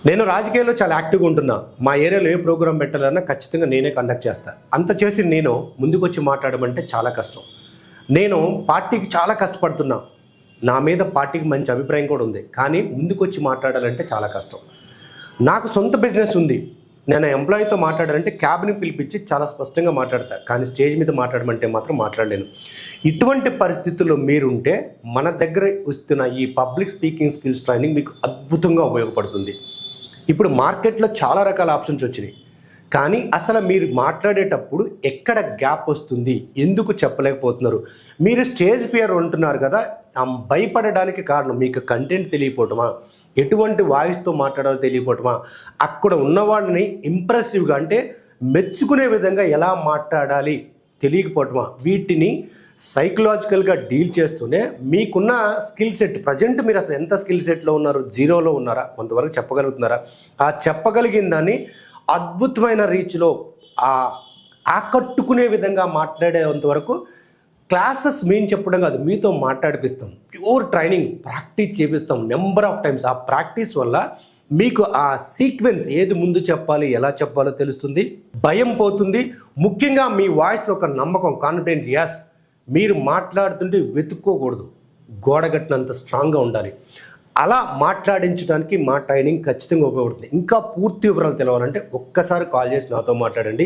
నేను రాజకీయాల్లో చాలా యాక్టివ్గా ఉంటున్నా. మా ఏరియాలో ఏ ప్రోగ్రాం పెట్టాలన్నా ఖచ్చితంగా నేనే కండక్ట్ చేస్తాను. అంత చేసి నేను ముందుకొచ్చి మాట్లాడమంటే చాలా కష్టం. నేను పార్టీకి చాలా కష్టపడుతున్నా. నా మీద పార్టీకి మంచి అభిప్రాయం కూడా ఉంది. కానీ ముందుకొచ్చి మాట్లాడాలంటే చాలా కష్టం. నాకు సొంత బిజినెస్ ఉంది. నేను ఎంప్లాయీతో మాట్లాడాలంటే క్యాబ్ని పిలిపించి చాలా స్పష్టంగా మాట్లాడతా. కానీ స్టేజ్ మీద మాట్లాడమంటే మాత్రం మాట్లాడలేను. ఇటువంటి పరిస్థితుల్లో మీరుంటే మన దగ్గర వస్తున్న ఈ పబ్లిక్ స్పీకింగ్ స్కిల్స్ ట్రైనింగ్ మీకు అద్భుతంగా ఉపయోగపడుతుంది. ఇప్పుడు మార్కెట్లో చాలా రకాల ఆప్షన్స్ వచ్చినాయి. కానీ అసలు మీరు మాట్లాడేటప్పుడు ఎక్కడ గ్యాప్ వస్తుంది, ఎందుకు చెప్పలేకపోతున్నారు? మీరు స్టేజ్ ఫియర్ ఉంటున్నారు కదా, భయపడడానికి కారణం మీకు కంటెంట్ తెలియపోవటమా, ఎటువంటి వాయిస్తో మాట్లాడాలో తెలియపోవటమా, అక్కడ ఉన్నవాళ్ళని ఇంప్రెసివ్గా అంటే మెచ్చుకునే విధంగా ఎలా మాట్లాడాలి తెలియకపోవటమా? వీటిని సైకలాజికల్గా డీల్ చేస్తూనే మీకున్న స్కిల్ సెట్, ప్రజెంట్ మీరు అసలు ఎంత స్కిల్ సెట్లో ఉన్నారు, జీరోలో ఉన్నారా, కొంతవరకు చెప్పగలుగుతున్నారా? ఆ చెప్పగలిగిన దాన్ని అద్భుతమైన రీచ్లో ఆకట్టుకునే విధంగా మాట్లాడేంత వరకు క్లాసెస్ మేము చెప్పడం కాదు, మీతో మాట్లాడిపిస్తాం. ప్యూర్ ట్రైనింగ్, ప్రాక్టీస్ చేపిస్తాం నెంబర్ ఆఫ్ టైమ్స్. ఆ ప్రాక్టీస్ వల్ల మీకు ఆ సీక్వెన్స్ ఏది ముందు చెప్పాలి, ఎలా చెప్పాలో తెలుస్తుంది, భయం పోతుంది. ముఖ్యంగా మీ వాయిస్లో ఒక నమ్మకం, కాన్ఫిడెంట్. ఎస్, మీరు మాట్లాడుతుంటే వెతుక్కోకూడదు, గోడగట్టినంత స్ట్రాంగ్గా ఉండాలి. అలా మాట్లాడించడానికి మా ట్రైనింగ్ ఖచ్చితంగా ఉపయోగపడుతుంది. ఇంకా పూర్తి వివరాలు తెలవాలంటే ఒక్కసారి కాల్ చేసి నాతో మాట్లాడండి.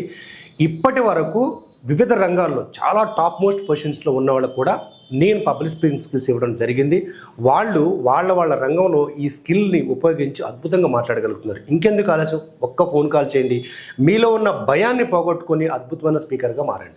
ఇప్పటి వరకు వివిధ రంగాల్లో చాలా టాప్ మోస్ట్ పొజిషన్స్లో ఉన్న వాళ్ళకు కూడా నేను పబ్లిక్ స్పీకింగ్ స్కిల్స్ ఇవ్వడం జరిగింది. వాళ్ళు వాళ్ళ రంగంలో ఈ స్కిల్ని ఉపయోగించి అద్భుతంగా మాట్లాడగలుగుతున్నారు. ఇంకెందుకు ఆలస్యం, ఒక్క ఫోన్ కాల్ చేయండి. మీలో ఉన్న భయాన్ని పోగొట్టుకొని అద్భుతమైన స్పీకర్గా మారండి.